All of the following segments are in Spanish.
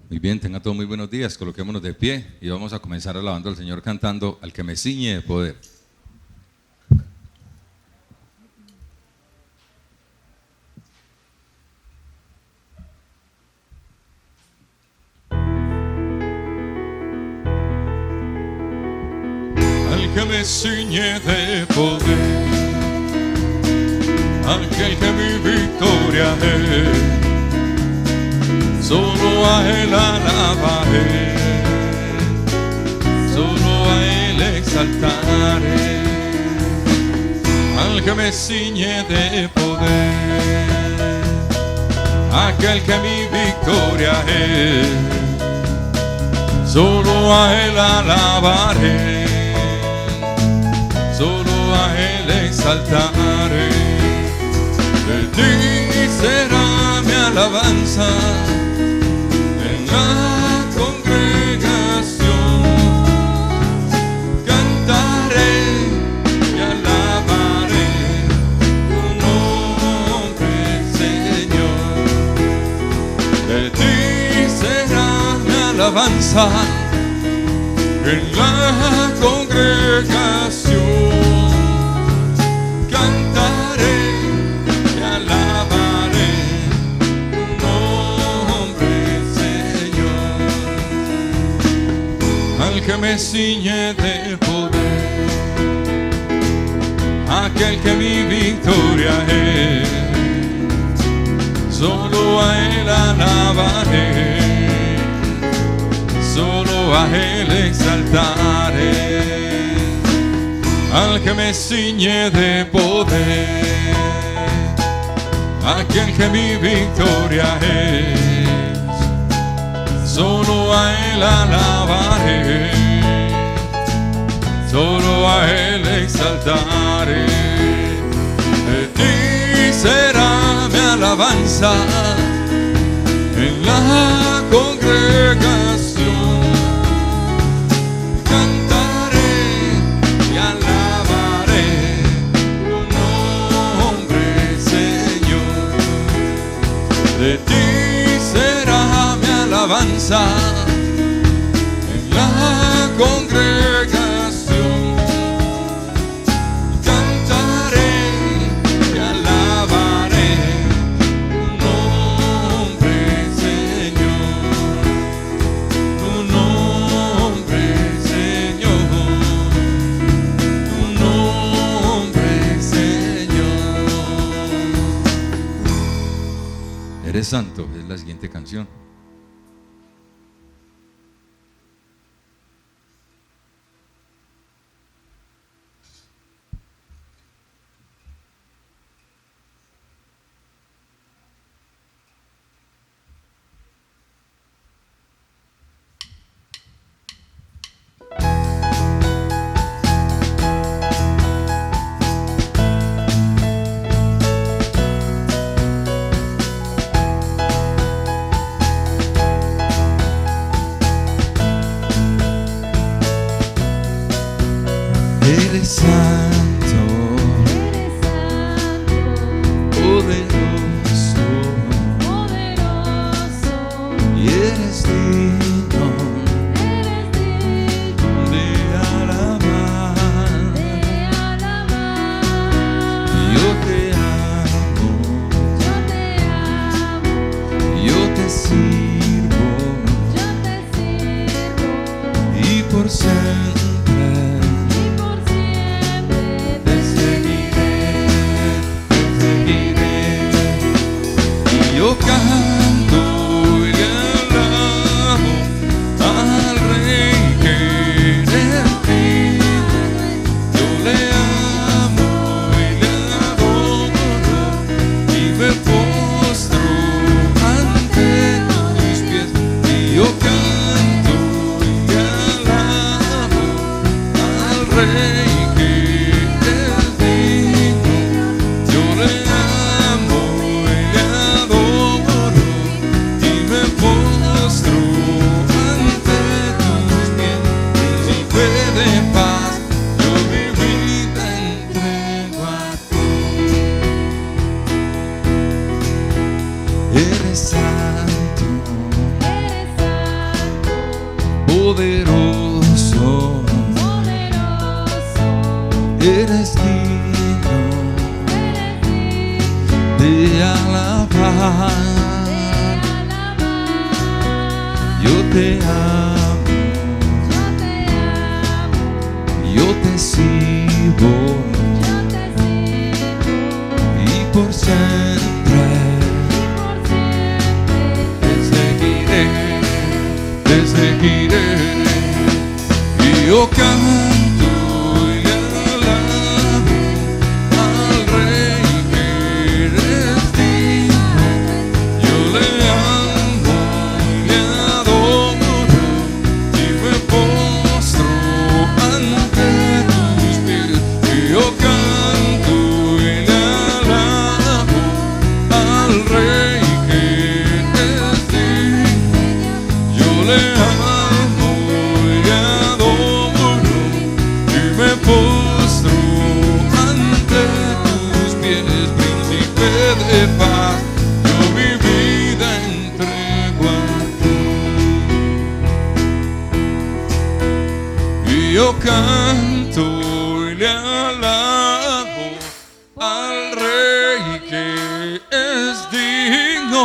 Muy bien, tengan todos muy buenos días, coloquémonos de pie y vamos a comenzar alabando al Señor cantando al que me ciñe de poder. Al que me ciñe de poder, aquel que mi victoria es, solo a Él alabaré, solo a Él exaltaré, al que me ciñe de poder, aquel que mi victoria es, solo a Él alabaré, solo a Él exaltaré. De ti será mi alabanza en la congregación. Cantaré y alabaré tu nombre, Señor. De ti será mi alabanza en la congregación. Cantaré y alabaré tu nombre, Señor. Al que me ciñe de poder, aquel que mi victoria es, solo a Él alabaré, solo a Él exaltaré, al que me ciñe de poder, aquel que mi victoria es, solo a Él alabaré, solo a Él exaltaré. De ti será mi alabanza en la congregación. Cantaré y alabaré tu nombre, Señor. De ti será mi alabanza en la congregación. Cantaré y alabaré tu nombre, Señor. Tu nombre, Señor. Tu nombre, Señor. Eres santo, es la siguiente canción. Eres santo, poderoso, y eres digno de alabar. Yo te amo, yo te sirvo, y por siempre te seguiré. Yo canto y le alabo al Rey que eres mío. Yo le amo y le adoro y me postro ante tus pies. Y yo canto y alabo te amo, yo te sirvo, y por siempre te seguiré, y yo canto y le alabo al Rey que eres digno. Yo le amo y le adoro, y me postro ante tus pies, y yo canto y le alabo al Rey que eres digno. Yo le amo y le adoro, y me postro ante tus pies, príncipe de paz. Yo mi vida entrego a ti, y yo canto y le alabo al Rey que es digno.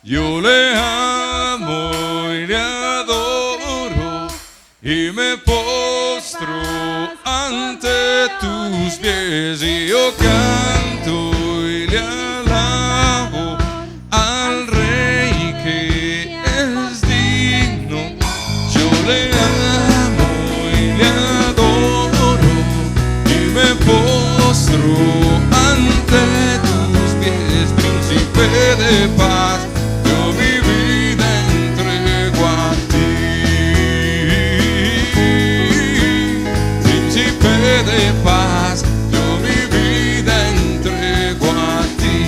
Yo le amo y le adoro, y me postro ante tus pies, y yo canto y le alabo al Rey que es digno. Yo le amo y le adoro, y me postro ante tus pies, príncipe de paz. Yo mi vida entrego a ti, príncipe de paz. Yo mi vida entrego a ti,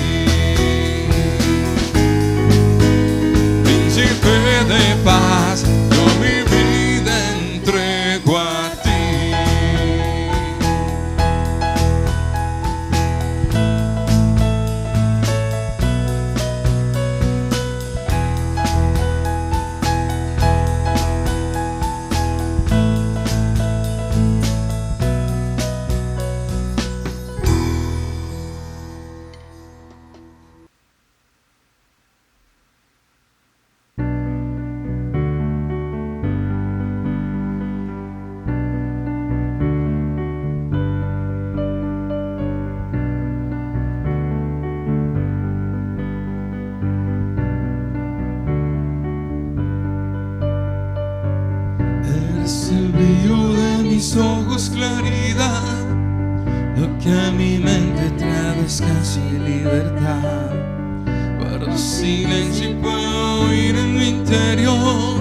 príncipe de paz. Yo mi vida entrego a ti. Eres el brillo de mis ojos, claridad, lo que a mi mente trae descanso y libertad. Guardo silencio y puedo oír en mi interior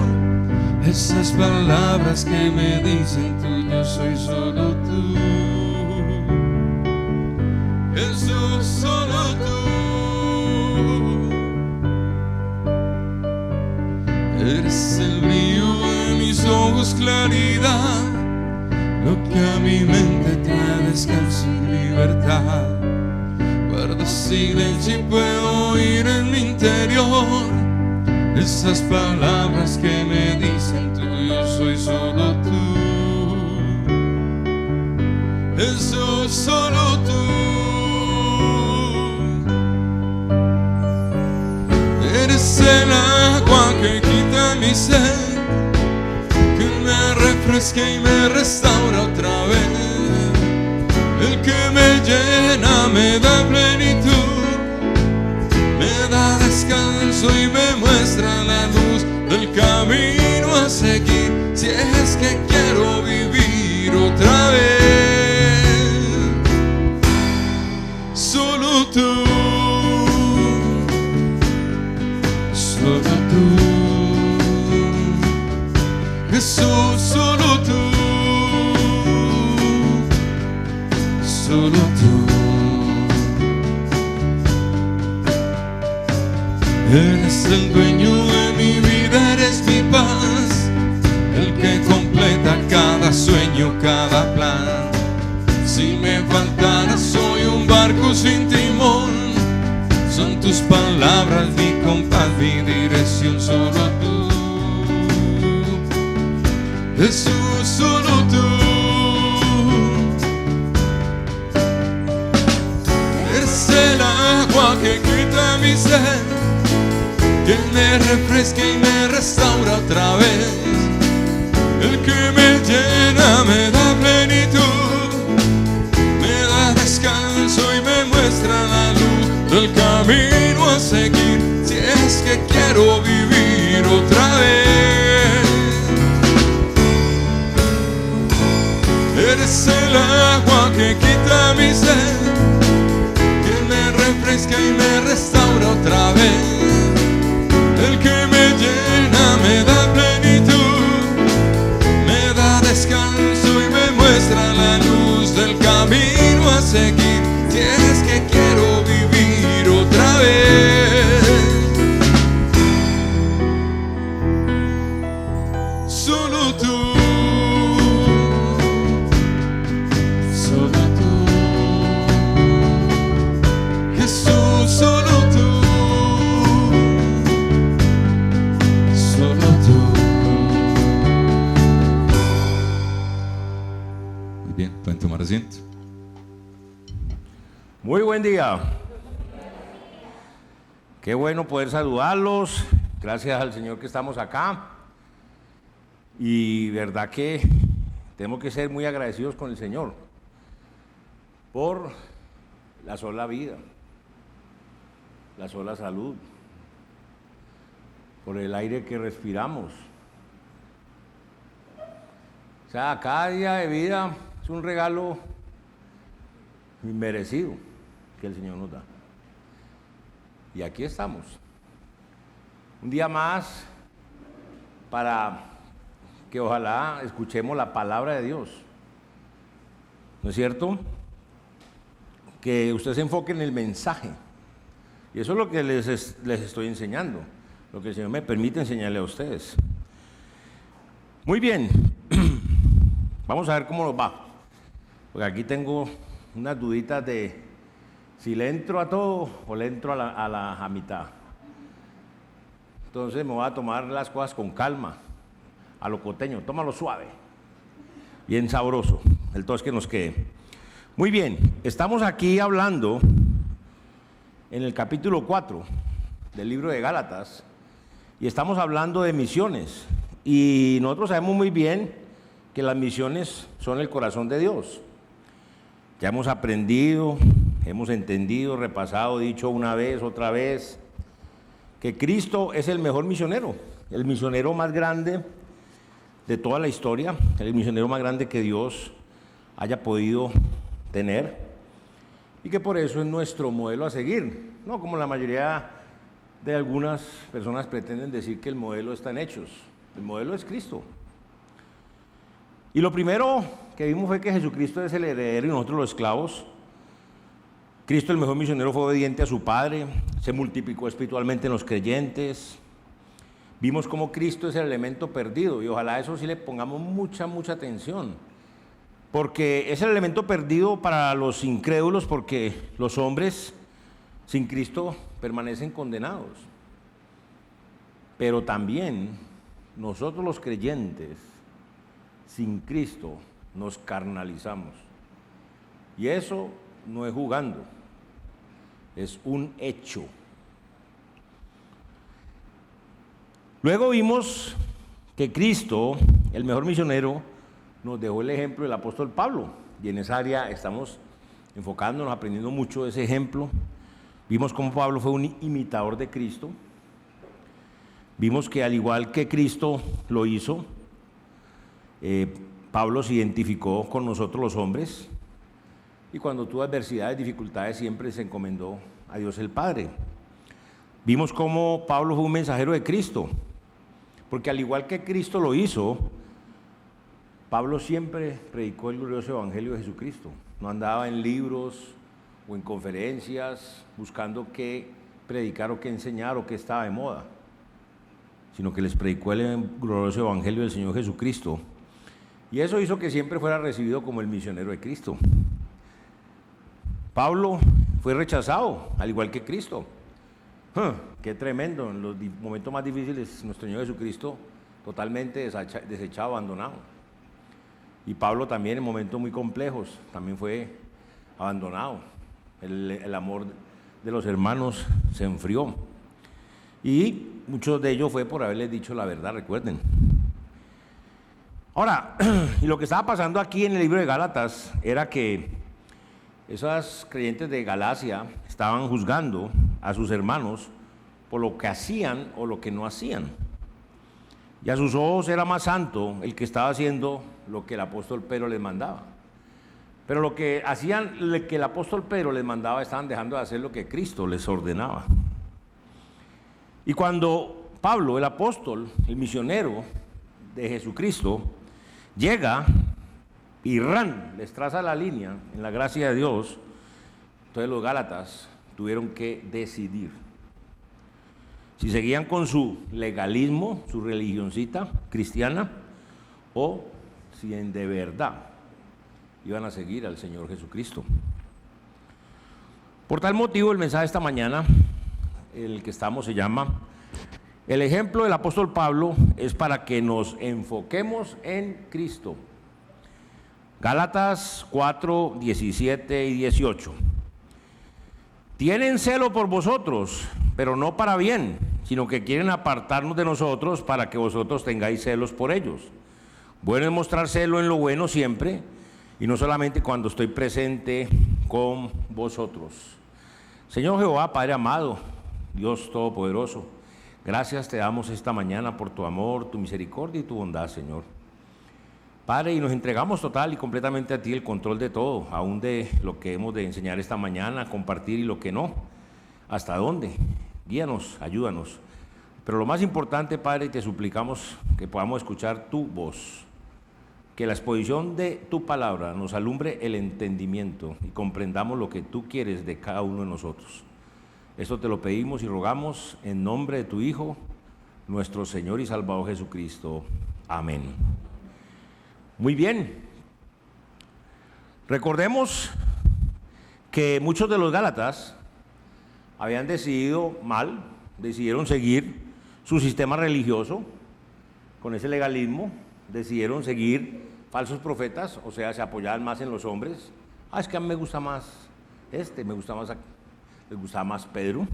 esas palabras que me dicen tú, yo soy solo tú. Jesús, solo tú. Eres el brillo de mis ojos, claridad, lo que a mi mente trae descanso y libertad. Guardo silencio y puedo oír en mi interior esas palabras que me dicen tú, yo soy solo tú. Jesús, solo tú. Eres el agua que quita mi sed, que me refresca y me restaura otra vez. El que me llena, me da plenitud, me da descanso y me muestra la luz del camino a seguir, si es que quiero vivir otra vez. Solo tú, solo tú, Jesús, solo tú, solo tú. Eres el dueño de mi vida, eres mi paz, el que completa cada sueño, cada plan. Si me faltara, soy un barco sin timón, son tus palabras mi compás, mi dirección, solo tú. Jesús, solo tú. Eres el agua que quita mi sed, Él me refresca y me restaura otra vez. El que me llena me da plenitud, me da descanso y me muestra la luz del camino a seguir, si es que quiero vivir otra vez. Eres el agua que quita mi sed, que me refresca y me restaura otra vez. El que me llena me da plenitud, me da descanso y me muestra la luz del camino a seguir, si es que quiero vivir otra vez. Solo tú, solo tú, Jesús, solo tú, solo tú. Muy bien, pueden tomar asiento. Muy buen día. Qué bueno poder saludarlos. Gracias al Señor que estamos acá. Y verdad que tenemos que ser muy agradecidos con el Señor por la sola vida, la sola salud, por el aire que respiramos. O sea, cada día de vida es un regalo inmerecido que el Señor nos da. Y aquí estamos. Un día más para que ojalá escuchemos la palabra de Dios. ¿No es cierto? Que usted se enfoque en el mensaje. Y eso es lo que les estoy enseñando, lo que el Señor me permite enseñarle a ustedes. Muy bien. Vamos a ver cómo nos va. Porque aquí tengo unas duditas de si le entro a todo o le entro a mitad. Entonces me voy a tomar las cosas con calma, a lo coteño, tómalo suave, bien sabroso, el tos que nos quede. Muy bien, estamos aquí hablando en el capítulo 4 del libro de Gálatas y estamos hablando de misiones. Y nosotros sabemos muy bien que las misiones son el corazón de Dios. Ya hemos aprendido, hemos entendido, repasado, dicho una vez, otra vez, que Cristo es el mejor misionero, el misionero más grande de toda la historia, el misionero más grande que Dios haya podido tener y que por eso es nuestro modelo a seguir, no como la mayoría de algunas personas pretenden decir que el modelo está en Hechos. El modelo es Cristo. Y lo primero que vimos fue que Jesucristo es el heredero y nosotros los esclavos. Cristo, el mejor misionero, fue obediente a su Padre, se multiplicó espiritualmente en los creyentes. Vimos cómo Cristo es el elemento perdido y ojalá eso sí le pongamos mucha atención, porque es el elemento perdido para los incrédulos, porque los hombres sin Cristo permanecen condenados. Pero también nosotros los creyentes sin Cristo nos carnalizamos. Y eso no es jugando, es un hecho. Luego vimos que Cristo, el mejor misionero, nos dejó el ejemplo del apóstol Pablo. Y en esa área estamos enfocándonos, aprendiendo mucho de ese ejemplo. Vimos cómo Pablo fue un imitador de Cristo. Vimos que al igual que Cristo lo hizo, Pablo se identificó con nosotros los hombres y cuando tuvo adversidades, dificultades, siempre se encomendó a Dios el Padre. Vimos cómo Pablo fue un mensajero de Cristo, porque al igual que Cristo lo hizo, Pablo siempre predicó el glorioso evangelio de Jesucristo. No andaba en libros o en conferencias buscando qué predicar o qué enseñar o qué estaba de moda, sino que les predicó el glorioso evangelio del Señor Jesucristo. Y eso hizo que siempre fuera recibido como el misionero de Cristo. Pablo fue rechazado, al igual que Cristo. Qué tremendo, en los momentos más difíciles, nuestro Señor Jesucristo totalmente desechado, abandonado. Y Pablo también en momentos muy complejos, también fue abandonado. El amor de los hermanos se enfrió. Y muchos de ellos fue por haberles dicho la verdad, recuerden. Ahora, y lo que estaba pasando aquí en el libro de Gálatas era que esos creyentes de Galacia estaban juzgando a sus hermanos por lo que hacían o lo que no hacían. Y a sus ojos era más santo el que estaba haciendo lo que el apóstol Pedro les mandaba. Pero lo que hacían, lo que el apóstol Pedro les mandaba, estaban dejando de hacer lo que Cristo les ordenaba. Y cuando Pablo, el apóstol, el misionero de Jesucristo, llega y les traza la línea en la gracia de Dios, entonces los Gálatas tuvieron que decidir si seguían con su legalismo, su religioncita cristiana, o si de verdad iban a seguir al Señor Jesucristo. Por tal motivo, el mensaje de esta mañana, el que estamos, se llama: el ejemplo del apóstol Pablo es para que nos enfoquemos en Cristo. Gálatas 4, 17 y 18. Tienen celo por vosotros, pero no para bien, sino que quieren apartarnos de nosotros para que vosotros tengáis celos por ellos. Bueno es mostrar celo en lo bueno siempre, y no solamente cuando estoy presente con vosotros. Señor Jehová, Padre amado, Dios Todopoderoso, gracias te damos esta mañana por tu amor, tu misericordia y tu bondad, Señor. Padre, y nos entregamos total y completamente a ti el control de todo, aún de lo que hemos de enseñar esta mañana, compartir y lo que no. ¿Hasta dónde? Guíanos, ayúdanos. Pero lo más importante, Padre, te suplicamos que podamos escuchar tu voz, que la exposición de tu palabra nos alumbre el entendimiento y comprendamos lo que tú quieres de cada uno de nosotros. Esto te lo pedimos y rogamos en nombre de tu Hijo, nuestro Señor y Salvador Jesucristo. Amén. Muy bien. Recordemos que muchos de los gálatas habían decidido mal, decidieron seguir su sistema religioso con ese legalismo, decidieron seguir falsos profetas, o sea, se apoyaban más en los hombres. Es que a mí me gusta más me gusta más, les gustaba más Pedro.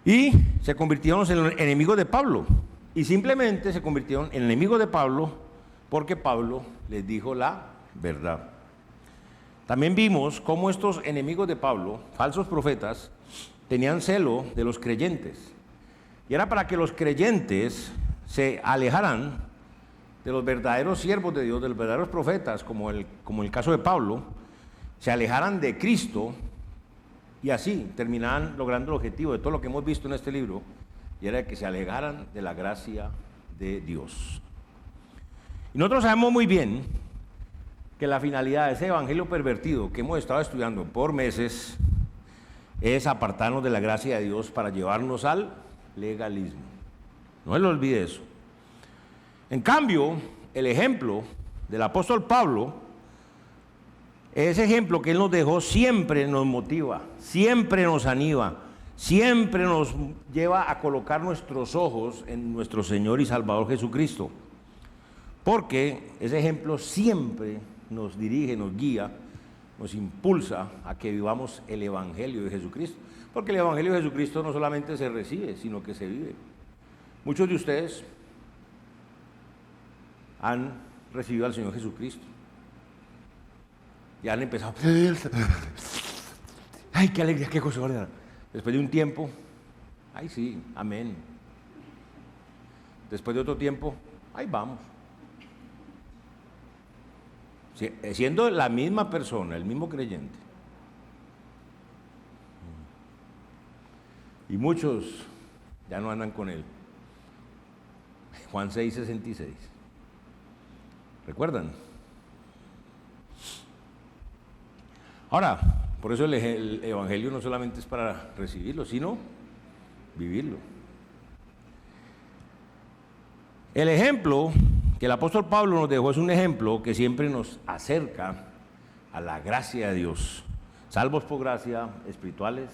Y se convirtieron en enemigos de Pablo. Y simplemente se convirtieron en enemigos de Pablo porque Pablo les dijo la verdad. También vimos cómo estos enemigos de Pablo, falsos profetas, tenían celo de los creyentes. Y era para que los creyentes se alejaran de los verdaderos siervos de Dios, de los verdaderos profetas, como el caso de Pablo, se alejaran de Cristo y así terminaban logrando el objetivo de todo lo que hemos visto en este libro, y era que se alejaran de la gracia de Dios. Y nosotros sabemos muy bien que la finalidad de ese evangelio pervertido que hemos estado estudiando por meses es apartarnos de la gracia de Dios para llevarnos al legalismo. No se le olvide eso. En cambio, el ejemplo del apóstol Pablo, ese ejemplo que él nos dejó, siempre nos motiva, siempre nos anima, siempre nos lleva a colocar nuestros ojos en nuestro Señor y Salvador Jesucristo. Porque ese ejemplo siempre nos dirige, nos guía, nos impulsa a que vivamos el Evangelio de Jesucristo. Porque el Evangelio de Jesucristo no solamente se recibe, sino que se vive. Muchos de ustedes han recibido al Señor Jesucristo y han empezado, ¡ay, qué alegría, qué cosa! Después de un tiempo, ¡ay, sí, amén! Después de otro tiempo, ¡ahí vamos! Siendo la misma persona, el mismo creyente. Y muchos ya no andan con él. Juan 6:66. ¿Recuerdan? Ahora, por eso el Evangelio no solamente es para recibirlo, sino vivirlo. El ejemplo que el apóstol Pablo nos dejó es un ejemplo que siempre nos acerca a la gracia de Dios. Salvos por gracia, espirituales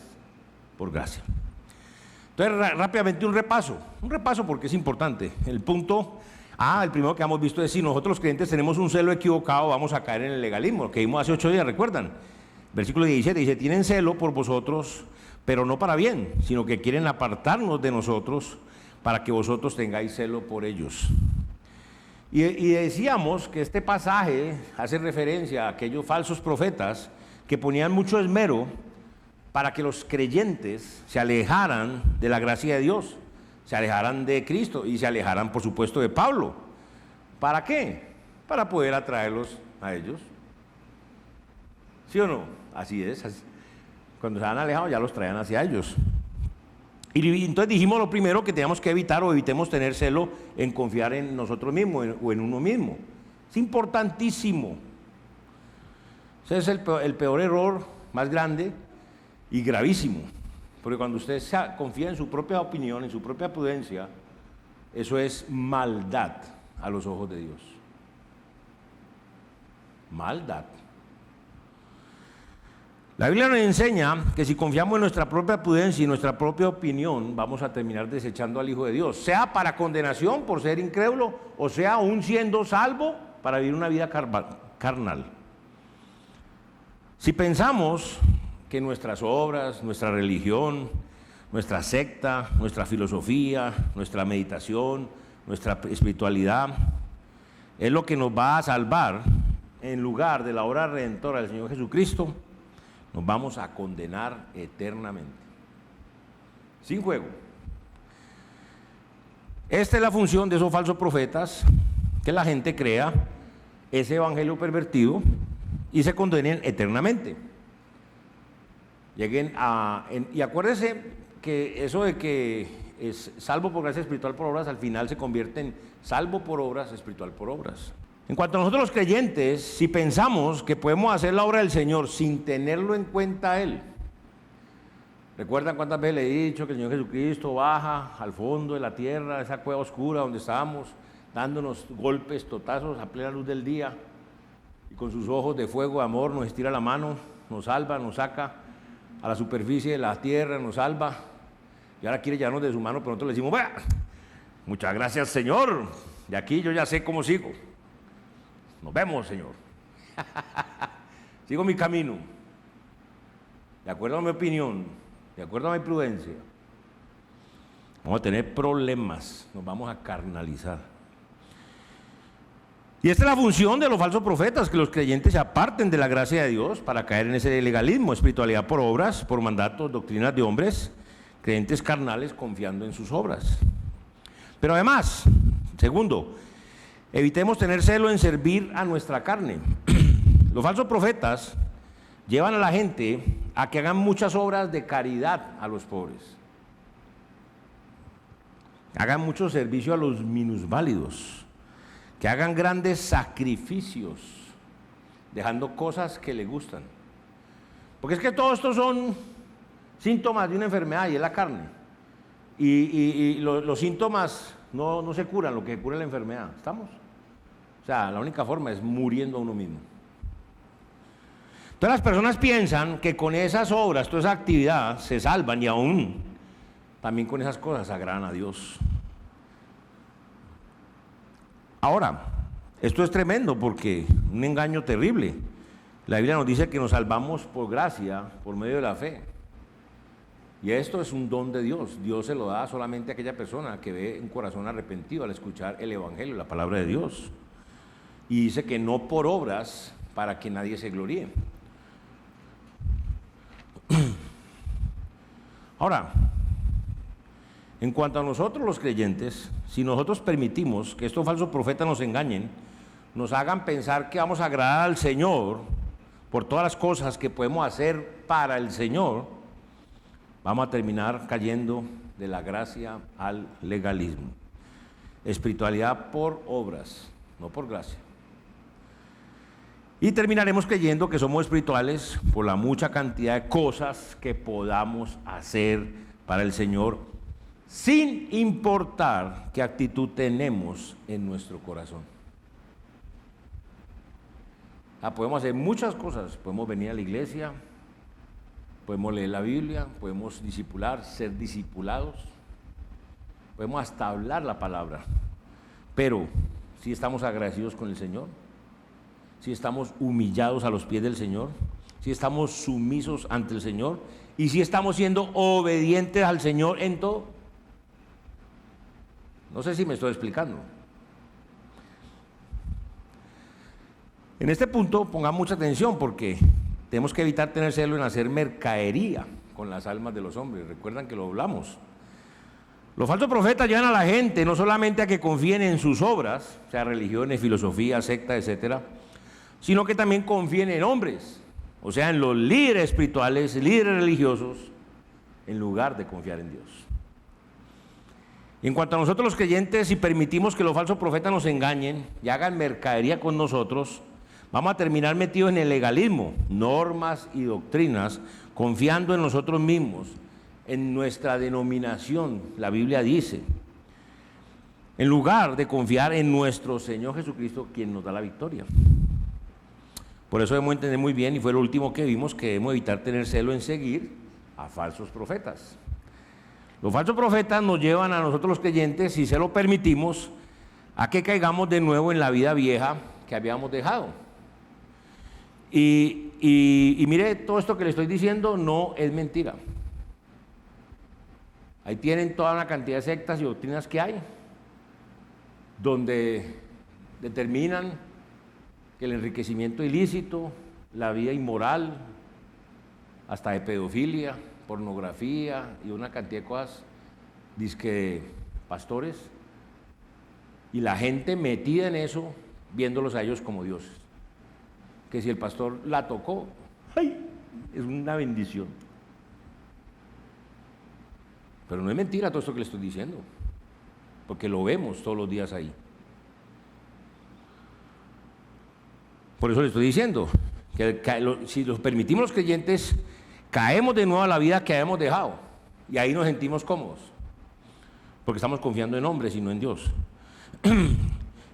por gracia. Entonces, rápidamente un repaso porque es importante. El primero que hemos visto es: si nosotros los creyentes tenemos un celo equivocado, vamos a caer en el legalismo, lo que vimos hace 8 días, ¿recuerdan? Versículo 17 dice: tienen celo por vosotros, pero no para bien, sino que quieren apartarnos de nosotros para que vosotros tengáis celo por ellos. Y decíamos que este pasaje hace referencia a aquellos falsos profetas que ponían mucho esmero para que los creyentes se alejaran de la gracia de Dios, se alejaran de Cristo y se alejaran, por supuesto, de Pablo. ¿Para qué? Para poder atraerlos a ellos. ¿Sí o no? Así es. Cuando se han alejado ya los traían hacia ellos. Y entonces dijimos lo primero que teníamos que evitar o evitemos tener celo en confiar en nosotros mismos o en uno mismo. Es importantísimo. Ese es el peor error más grande y gravísimo. Porque cuando usted confía en su propia opinión, en su propia prudencia, eso es maldad a los ojos de Dios. Maldad. La Biblia nos enseña que si confiamos en nuestra propia prudencia y nuestra propia opinión, vamos a terminar desechando al Hijo de Dios, sea para condenación por ser incrédulo, o sea aún siendo salvo para vivir una vida carnal. Si pensamos que nuestras obras, nuestra religión, nuestra secta, nuestra filosofía, nuestra meditación, nuestra espiritualidad es lo que nos va a salvar en lugar de la obra redentora del Señor Jesucristo, nos vamos a condenar eternamente, sin juego. Esta es la función de esos falsos profetas, que la gente crea ese evangelio pervertido y se condenen eternamente. Y acuérdese que eso de que es salvo por gracia, espiritual por obras, al final se convierte en salvo por obras, espiritual por obras. En cuanto a nosotros los creyentes, si pensamos que podemos hacer la obra del Señor sin tenerlo en cuenta a Él, ¿recuerdan cuántas veces le he dicho que el Señor Jesucristo baja al fondo de la tierra, esa cueva oscura donde estábamos, dándonos golpes, totazos a plena luz del día, y con sus ojos de fuego, de amor, nos estira la mano, nos salva, nos saca a la superficie de la tierra, nos salva, y ahora quiere llevarnos de su mano, pero nosotros le decimos, bueno, muchas gracias, Señor, de aquí yo ya sé cómo sigo. Nos vemos, Señor. Sigo mi camino, de acuerdo a mi opinión, de acuerdo a mi prudencia. Vamos a tener problemas, nos vamos a carnalizar. Y esta es la función de los falsos profetas, que los creyentes se aparten de la gracia de Dios para caer en ese legalismo, espiritualidad por obras, por mandatos, doctrinas de hombres, creyentes carnales confiando en sus obras. Pero además, segundo, evitemos tener celo en servir a nuestra carne. Los falsos profetas llevan a la gente a que hagan muchas obras de caridad a los pobres. Hagan mucho servicio a los minusválidos. Que hagan grandes sacrificios, dejando cosas que les gustan. Porque es que todo esto son síntomas de una enfermedad y es la carne. Y los síntomas no se curan, lo que cura es la enfermedad. ¿Estamos? O sea, la única forma es muriendo a uno mismo. Entonces las personas piensan que con esas obras, toda esa actividad, se salvan y aún también con esas cosas agradan a Dios. Ahora, esto es tremendo porque un engaño terrible. La Biblia nos dice que nos salvamos por gracia, por medio de la fe. Y esto es un don de Dios. Dios se lo da solamente a aquella persona que ve un corazón arrepentido al escuchar el Evangelio, la palabra de Dios. Y dice que no por obras para que nadie se gloríe. Ahora, en cuanto a nosotros los creyentes, si nosotros permitimos que estos falsos profetas nos engañen, nos hagan pensar que vamos a agradar al Señor por todas las cosas que podemos hacer para el Señor, vamos a terminar cayendo de la gracia al legalismo. Espiritualidad por obras, no por gracia. Y terminaremos creyendo que somos espirituales por la mucha cantidad de cosas que podamos hacer para el Señor, sin importar qué actitud tenemos en nuestro corazón. Podemos hacer muchas cosas, podemos venir a la iglesia, podemos leer la Biblia, podemos discipular, ser discipulados, podemos hasta hablar la palabra, pero si estamos agradecidos con el Señor, si estamos humillados a los pies del Señor, si estamos sumisos ante el Señor, y si estamos siendo obedientes al Señor en todo. No sé si me estoy explicando. En este punto pongan mucha atención porque tenemos que evitar tener celo en hacer mercadería con las almas de los hombres. Recuerdan que lo hablamos. Los falsos profetas llevan a la gente no solamente a que confíen en sus obras, o sea, religiones, filosofías, sectas, etcétera, sino que también confíen en hombres, o sea, en los líderes espirituales, líderes religiosos, en lugar de confiar en Dios. Y en cuanto a nosotros los creyentes, si permitimos que los falsos profetas nos engañen y hagan mercadería con nosotros, vamos a terminar metidos en el legalismo, normas y doctrinas, confiando en nosotros mismos, en nuestra denominación, la Biblia dice, en lugar de confiar en nuestro Señor Jesucristo, quien nos da la victoria. Por eso debemos entender muy bien, y fue lo último que vimos, que debemos evitar tener celo en seguir a falsos profetas. Los falsos profetas nos llevan a nosotros los creyentes, si se lo permitimos, a que caigamos de nuevo en la vida vieja que habíamos dejado. Y mire, todo esto que le estoy diciendo no es mentira. Ahí tienen toda una cantidad de sectas y doctrinas que hay, donde determinan que el enriquecimiento ilícito, la vida inmoral, hasta de pedofilia, pornografía y una cantidad de cosas, dizque pastores, y la gente metida en eso, viéndolos a ellos como dioses. Que si el pastor la tocó, ¡ay!, es una bendición. Pero no es mentira todo esto que le estoy diciendo, porque lo vemos todos los días ahí. Por eso le estoy diciendo que si los permitimos los creyentes, caemos de nuevo a la vida que habíamos dejado, y ahí nos sentimos cómodos, porque estamos confiando en hombres y no en Dios.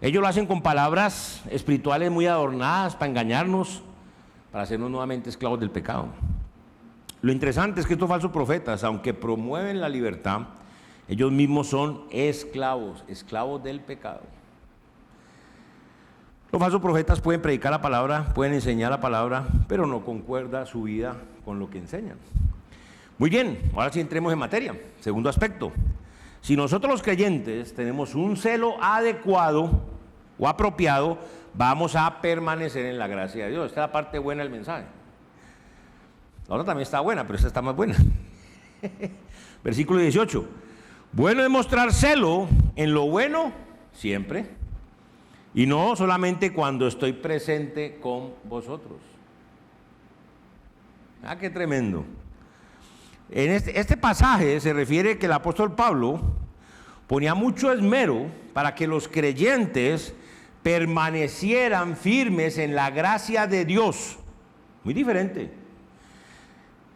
Ellos lo hacen con palabras espirituales muy adornadas para engañarnos, para hacernos nuevamente esclavos del pecado. Lo interesante es que estos falsos profetas, aunque promueven la libertad, ellos mismos son esclavos del pecado. Los falsos profetas pueden predicar la palabra, pueden enseñar la palabra, pero no concuerda su vida con lo que enseñan. Muy bien, ahora sí entremos en materia. Segundo aspecto. Si nosotros los creyentes tenemos un celo adecuado o apropiado, vamos a permanecer en la gracia de Dios. Esta es la parte buena del mensaje. La otra también está buena, pero esta está más buena. Versículo 18. Bueno es mostrar celo en lo bueno siempre, y no solamente cuando estoy presente con vosotros. Ah, qué tremendo. En este pasaje se refiere que el apóstol Pablo ponía mucho esmero para que los creyentes permanecieran firmes en la gracia de Dios. Muy diferente.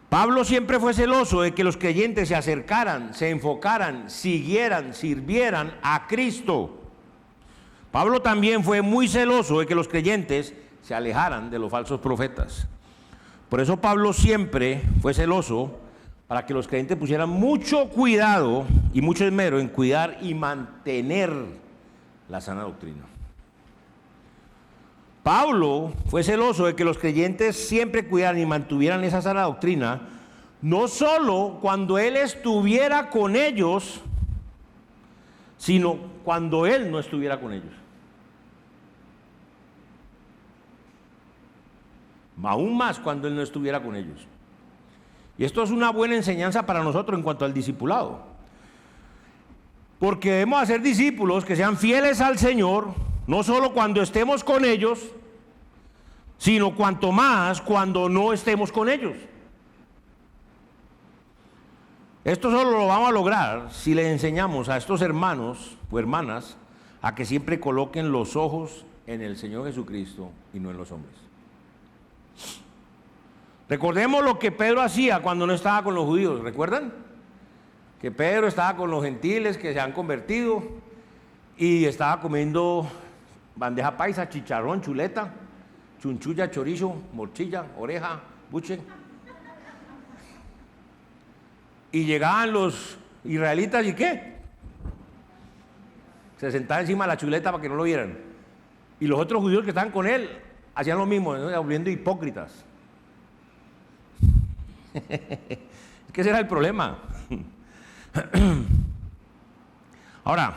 Pablo siempre fue celoso de que los creyentes se acercaran, se enfocaran, siguieran, sirvieran a Cristo. Pablo también fue muy celoso de que los creyentes se alejaran de los falsos profetas. Por eso Pablo siempre fue celoso para que los creyentes pusieran mucho cuidado y mucho esmero en cuidar y mantener la sana doctrina. Pablo fue celoso de que los creyentes siempre cuidaran y mantuvieran esa sana doctrina, no solo cuando él estuviera con ellos, sino cuando él no estuviera con ellos. Aún más cuando él no estuviera con ellos. Y esto es una buena enseñanza para nosotros en cuanto al discipulado. Porque debemos hacer discípulos que sean fieles al Señor, no solo cuando estemos con ellos, sino cuanto más cuando no estemos con ellos. Esto solo lo vamos a lograr si le enseñamos a estos hermanos o hermanas a que siempre coloquen los ojos en el Señor Jesucristo y no en los hombres. Recordemos lo que Pedro hacía cuando no estaba con los judíos, ¿recuerdan? Que Pedro estaba con los gentiles que se han convertido y estaba comiendo bandeja paisa, chicharrón, chuleta, chunchulla, chorizo, morcilla, oreja, buche. Y llegaban los israelitas y ¿qué? Se sentaban encima de la chuleta para que no lo vieran. Y los otros judíos que estaban con él hacían lo mismo, ¿no? Volviendo hipócritas. Es que ese era el problema. Ahora,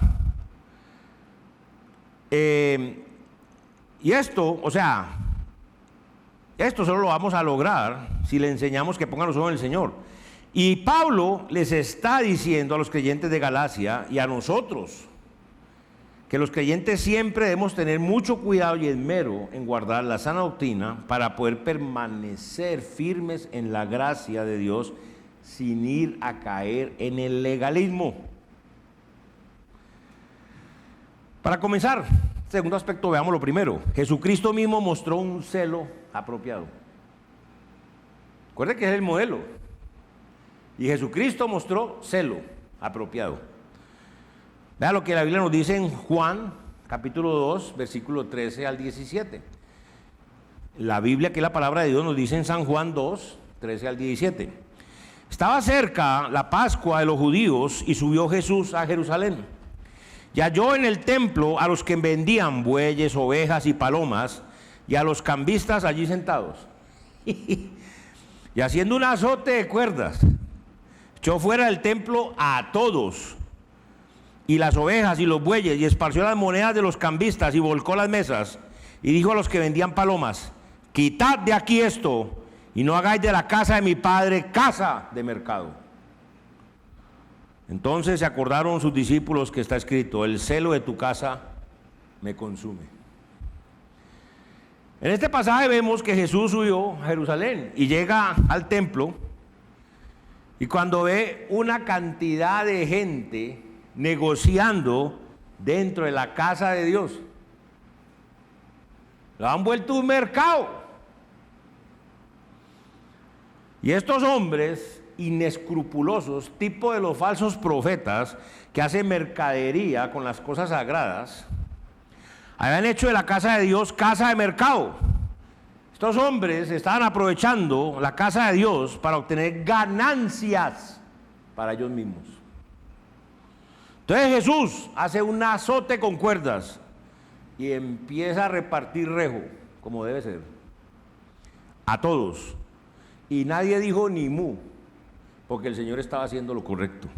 y esto, o sea, esto solo lo vamos a lograr si le enseñamos que pongan los ojos en el Señor. Y Pablo les está diciendo a los creyentes de Galacia y a nosotros que los creyentes siempre debemos tener mucho cuidado y esmero en guardar la sana doctrina para poder permanecer firmes en la gracia de Dios sin ir a caer en el legalismo. Para comenzar, segundo aspecto, veamos lo primero. Jesucristo mismo mostró un celo apropiado. Recuerde que es el modelo. Y Jesucristo mostró celo apropiado. Vea lo que la Biblia nos dice en Juan, capítulo 2, versículo 13 al 17. La Biblia, que es la palabra de Dios, nos dice en San Juan 2, 13 al 17. Estaba cerca la Pascua de los judíos y subió Jesús a Jerusalén. Y halló en el templo a los que vendían bueyes, ovejas y palomas, y a los cambistas allí sentados. Y haciendo un azote de cuerdas, echó fuera del templo a todos, y las ovejas y los bueyes, y esparció las monedas de los cambistas, y volcó las mesas, y dijo a los que vendían palomas: quitad de aquí esto, y no hagáis de la casa de mi padre casa de mercado. Entonces se acordaron sus discípulos que está escrito: el celo de tu casa me consume. En este pasaje vemos que Jesús subió a Jerusalén y llega al templo, y cuando ve una cantidad de gente negociando dentro de la casa de Dios, lo han vuelto un mercado. Y estos hombres inescrupulosos, tipo de los falsos profetas que hacen mercadería con las cosas sagradas, habían hecho de la casa de Dios casa de mercado. Estos hombres estaban aprovechando la casa de Dios para obtener ganancias para ellos mismos. Entonces Jesús hace un azote con cuerdas y empieza a repartir rejo, como debe ser, a todos. Y nadie dijo ni mu, porque el Señor estaba haciendo lo correcto.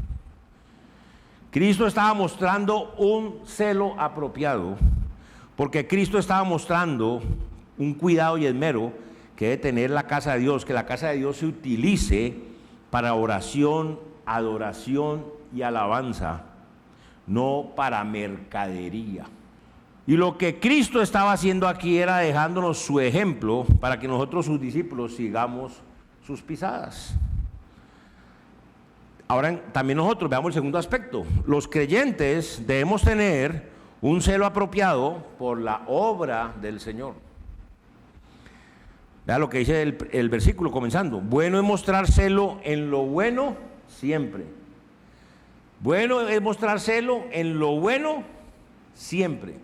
Cristo estaba mostrando un celo apropiado, porque Cristo estaba mostrando un cuidado y esmero que debe tener la casa de Dios, que la casa de Dios se utilice para oración, adoración y alabanza, no para mercadería. Y lo que Cristo estaba haciendo aquí era dejándonos su ejemplo para que nosotros, sus discípulos, sigamos sus pisadas. Ahora también nosotros veamos el segundo aspecto. Los creyentes debemos tener un celo apropiado por la obra del Señor. Vea lo que dice el versículo comenzando: bueno es mostrar celo en lo bueno siempre. Bueno es mostrar celo en lo bueno siempre.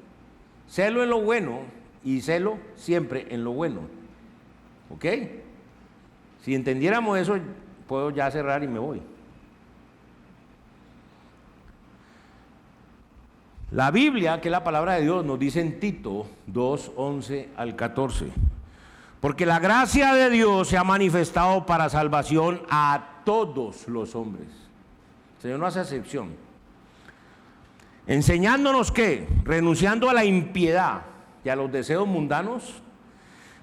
Celo en lo bueno y celo siempre en lo bueno. ¿Ok? Si entendiéramos eso, puedo ya cerrar y me voy. La Biblia, que es la palabra de Dios, nos dice en Tito 2, 11 al 14: porque la gracia de Dios se ha manifestado para salvación a todos los hombres. El Señor no hace excepción. Enseñándonos que, renunciando a la impiedad y a los deseos mundanos,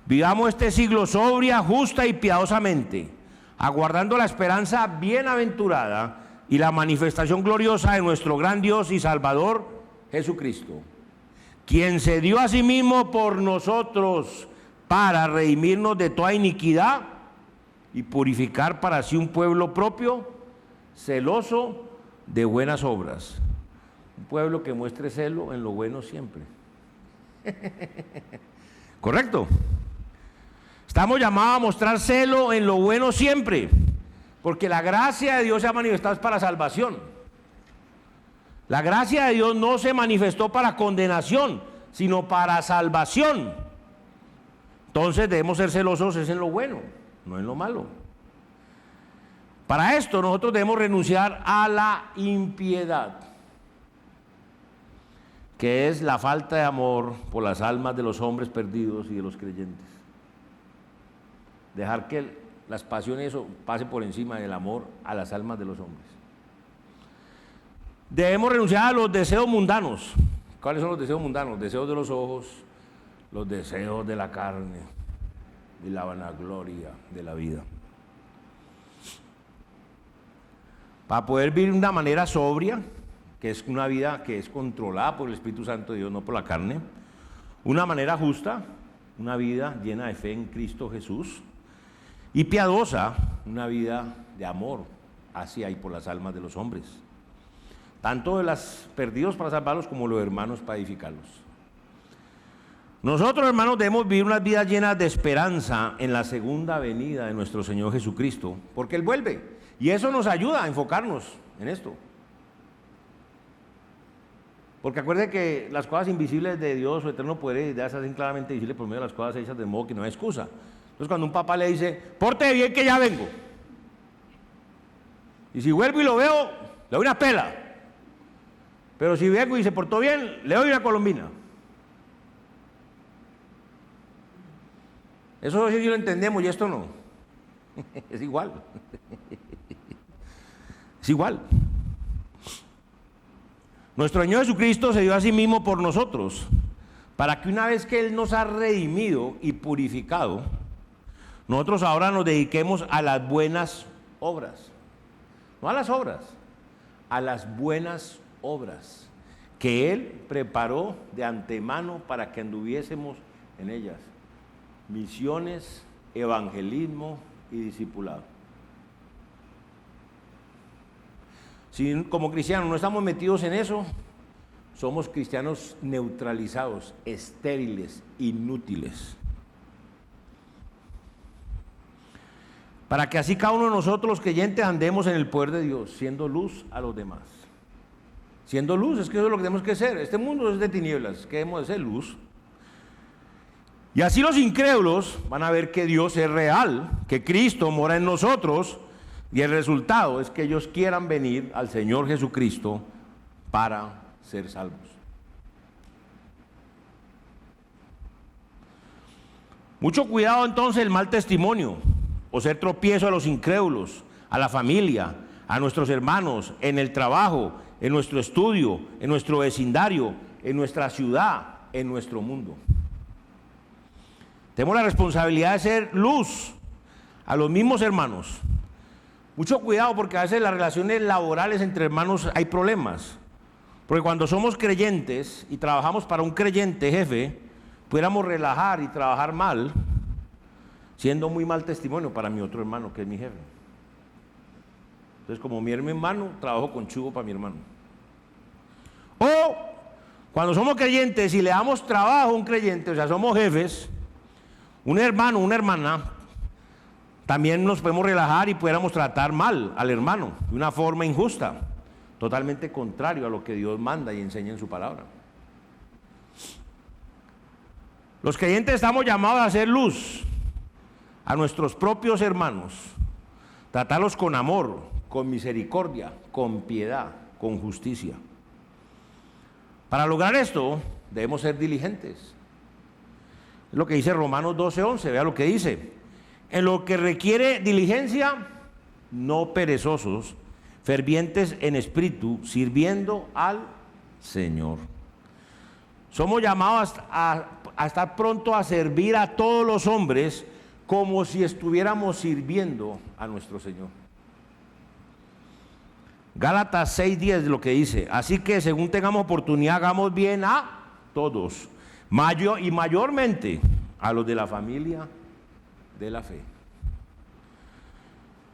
vivamos este siglo sobria, justa y piadosamente, aguardando la esperanza bienaventurada y la manifestación gloriosa de nuestro gran Dios y Salvador Jesucristo, quien se dio a sí mismo por nosotros para redimirnos de toda iniquidad y purificar para sí un pueblo propio, celoso de buenas obras. Un pueblo que muestre celo en lo bueno siempre. ¿Correcto? Estamos llamados a mostrar celo en lo bueno siempre, porque la gracia de Dios se ha manifestado para salvación. La gracia de Dios no se manifestó para condenación, sino para salvación. Entonces debemos ser celosos es en lo bueno, no en lo malo. Para esto nosotros debemos renunciar a la impiedad, que es la falta de amor por las almas de los hombres perdidos y de los creyentes. Dejar que las pasiones, eso pase por encima del amor a las almas de los hombres. Debemos renunciar a los deseos mundanos. ¿Cuáles son los deseos mundanos? Los deseos de los ojos, los deseos de la carne y la vanagloria de la vida. Para poder vivir de una manera sobria, que es una vida que es controlada por el Espíritu Santo de Dios, no por la carne, una manera justa, una vida llena de fe en Cristo Jesús, y piadosa, una vida de amor hacia y por las almas de los hombres, tanto de los perdidos para salvarlos como los hermanos para edificarlos. Nosotros, hermanos, debemos vivir unas vidas llenas de esperanza en la segunda venida de nuestro Señor Jesucristo, porque Él vuelve. Y eso nos ayuda a enfocarnos en esto. Porque acuérdense que las cosas invisibles de Dios, su eterno poder, ya se hacen claramente visibles por medio de las cosas hechas de modo que no hay excusa. Entonces cuando un papá le dice, porte bien que ya vengo. Y si vuelvo y lo veo, le doy una pela. Pero si vengo y se portó bien, le doy una colombina. Eso sí lo entendemos y esto no. Es igual. Es igual. Nuestro Señor Jesucristo se dio a sí mismo por nosotros, para que una vez que Él nos ha redimido y purificado, nosotros ahora nos dediquemos a las buenas obras. No a las obras, a las buenas obras que Él preparó de antemano para que anduviésemos en ellas. Misiones, evangelismo y discipulado. Si como cristianos no estamos metidos en eso, somos cristianos neutralizados, estériles, inútiles. Para que así cada uno de nosotros los creyentes andemos en el poder de Dios, siendo luz a los demás. Siendo luz, es que eso es lo que tenemos que ser. Este mundo es de tinieblas, que debemos de ser luz. Y así los incrédulos van a ver que Dios es real, que Cristo mora en nosotros, y el resultado es que ellos quieran venir al Señor Jesucristo para ser salvos. Mucho cuidado entonces el mal testimonio, o ser tropiezo a los incrédulos, a la familia, a nuestros hermanos, en el trabajo, en nuestro estudio, en nuestro vecindario, en nuestra ciudad, en nuestro mundo. Tenemos la responsabilidad de ser luz a los mismos hermanos. Mucho cuidado porque a veces las relaciones laborales entre hermanos hay problemas. Porque cuando somos creyentes y trabajamos para un creyente jefe, pudiéramos relajar y trabajar mal, siendo muy mal testimonio para mi otro hermano que es mi jefe. Entonces, como mi hermano, trabajo con chugo para mi hermano. O cuando somos creyentes y le damos trabajo a un creyente, o sea, somos jefes, un hermano, una hermana, también nos podemos relajar y pudiéramos tratar mal al hermano de una forma injusta, totalmente contrario a lo que Dios manda y enseña en su palabra. Los creyentes estamos llamados a hacer luz a nuestros propios hermanos, tratarlos con amor, con misericordia, con piedad, con justicia. Para lograr esto debemos ser diligentes. Es lo que dice Romanos 12:11, vea lo que dice. En lo que requiere diligencia, no perezosos, fervientes en espíritu, sirviendo al Señor. Somos llamados a estar pronto a servir a todos los hombres como si estuviéramos sirviendo a nuestro Señor. Gálatas 6:10 lo que dice. Así que según tengamos oportunidad, hagamos bien a todos, y mayormente a los de la familia de la fe.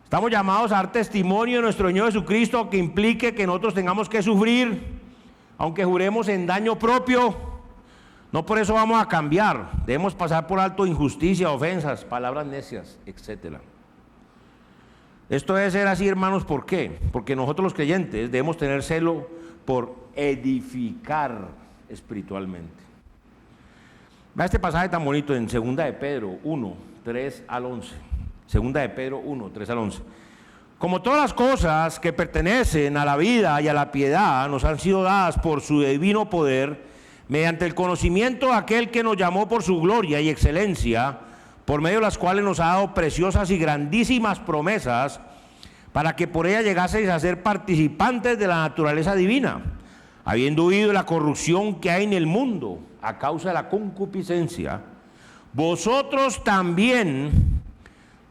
Estamos llamados a dar testimonio de nuestro Señor Jesucristo, que implique que nosotros tengamos que sufrir, aunque juremos en daño propio. No por eso vamos a cambiar. Debemos pasar por alto injusticia, ofensas, palabras necias, etc. Esto debe ser así, hermanos. ¿Por qué? Porque nosotros los creyentes debemos tener celo por edificar espiritualmente. Vea este pasaje tan bonito en 2 de Pedro 1, 3 al 11. 2 de Pedro 1, 3 al 11. Como todas las cosas que pertenecen a la vida y a la piedad nos han sido dadas por su divino poder, mediante el conocimiento de aquel que nos llamó por su gloria y excelencia, por medio de las cuales nos ha dado preciosas y grandísimas promesas, para que por ella llegaseis a ser participantes de la naturaleza divina, habiendo huido de la corrupción que hay en el mundo a causa de la concupiscencia, vosotros también,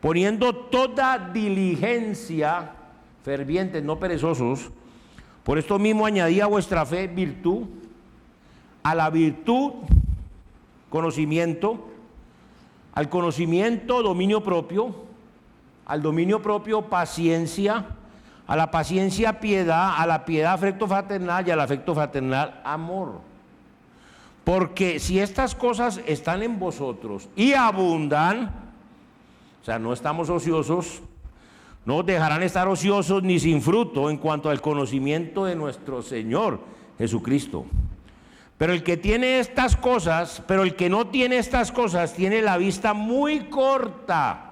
poniendo toda diligencia, fervientes, no perezosos, por esto mismo añadí a vuestra fe virtud, a la virtud conocimiento, al conocimiento dominio propio, al dominio propio paciencia, a la paciencia piedad, a la piedad afecto fraternal y al afecto fraternal amor. Porque si estas cosas están en vosotros y abundan, o sea, no estamos ociosos, no os dejarán estar ociosos ni sin fruto en cuanto al conocimiento de nuestro Señor Jesucristo. Pero el que tiene estas cosas, pero el que no tiene estas cosas, tiene la vista muy corta.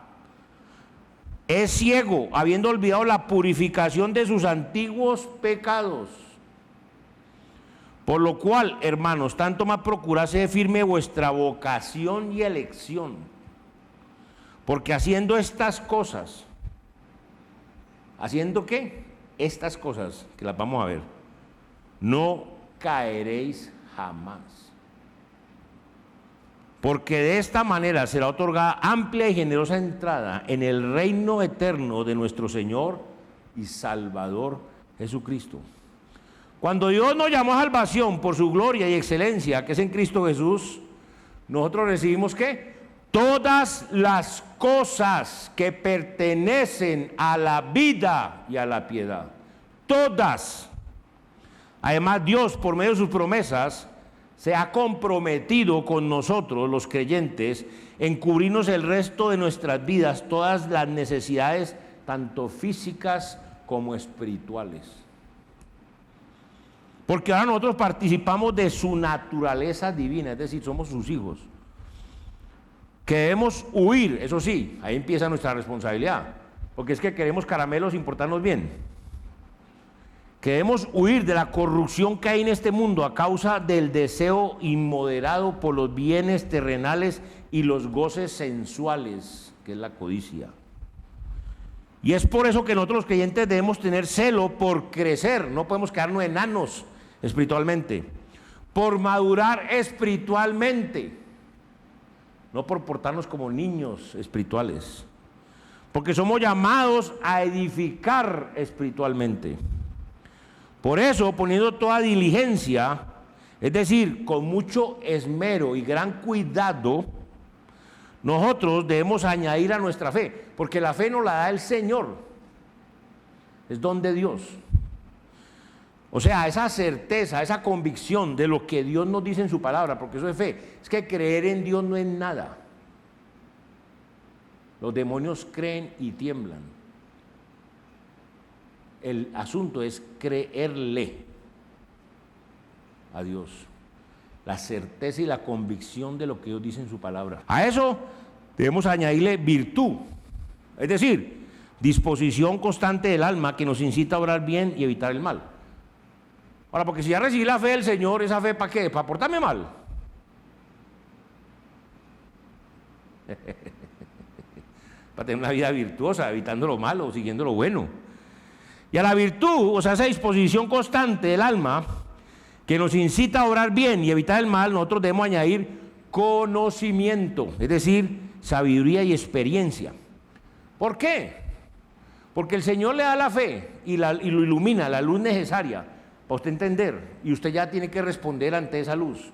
Es ciego, habiendo olvidado la purificación de sus antiguos pecados. Por lo cual, hermanos, tanto más procurad ser firme vuestra vocación y elección. Porque haciendo estas cosas, ¿haciendo qué? Estas cosas, que las vamos a ver, no caeréis jamás. Porque de esta manera será otorgada amplia y generosa entrada en el reino eterno de nuestro Señor y Salvador Jesucristo. Cuando Dios nos llamó a salvación por su gloria y excelencia, que es en Cristo Jesús, nosotros recibimos ¿qué? Todas las cosas que pertenecen a la vida y a la piedad. Todas. Además, Dios, por medio de sus promesas, se ha comprometido con nosotros, los creyentes, en cubrirnos el resto de nuestras vidas, todas las necesidades, tanto físicas como espirituales. Porque ahora nosotros participamos de su naturaleza divina, es decir, somos sus hijos. Que debemos huir, eso sí, ahí empieza nuestra responsabilidad, porque es que queremos caramelos sin portarnos bien. Que debemos huir de la corrupción que hay en este mundo a causa del deseo inmoderado por los bienes terrenales y los goces sensuales, que es la codicia. Y es por eso que nosotros los creyentes debemos tener celo por crecer, no podemos quedarnos enanos espiritualmente, por madurar espiritualmente, no por portarnos como niños espirituales, porque somos llamados a edificar espiritualmente. Por eso, poniendo toda diligencia, es decir, con mucho esmero y gran cuidado, nosotros debemos añadir a nuestra fe, porque la fe nos la da el Señor, es don de Dios. O sea, esa certeza, esa convicción de lo que Dios nos dice en su palabra, porque eso es fe. Es que creer en Dios no es nada. Los demonios creen y tiemblan. El asunto es creerle a Dios, la certeza y la convicción de lo que Dios dice en su palabra. A eso debemos añadirle virtud, es decir, disposición constante del alma que nos incita a orar bien y evitar el mal. Ahora, porque si ya recibí la fe del Señor, ¿esa fe para qué? ¿Para portarme mal? Para tener una vida virtuosa, evitando lo malo, siguiendo lo bueno. Y a la virtud, o sea, esa disposición constante del alma que nos incita a orar bien y evitar el mal, nosotros debemos añadir conocimiento, es decir, sabiduría y experiencia. ¿Por qué? Porque el Señor le da la fe y lo ilumina, la luz necesaria para usted entender, y usted ya tiene que responder ante esa luz.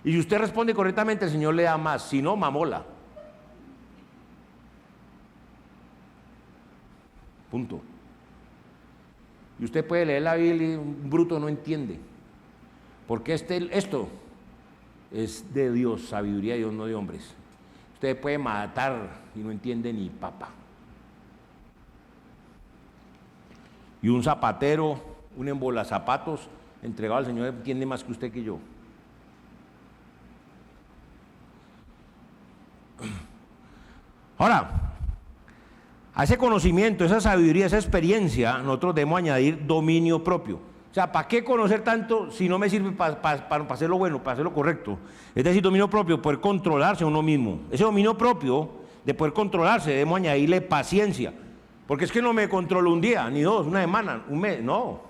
Y si usted responde correctamente, el Señor le da más, si no, mamola. Punto. Y usted puede leer la Biblia y un bruto no entiende. Porque esto es de Dios, sabiduría de Dios, no de hombres. Usted puede matar y no entiende ni papa. Y un zapatero, un embolazapatos entregado al Señor entiende más que usted que yo. Ahora, a ese conocimiento, esa sabiduría, esa experiencia, nosotros debemos añadir dominio propio. O sea, ¿para qué conocer tanto si no me sirve para hacer lo bueno, para hacer lo correcto? Es decir, dominio propio, poder controlarse a uno mismo. Ese dominio propio de poder controlarse, debemos añadirle paciencia. Porque es que no me controlo un día, ni dos, una semana, un mes, no.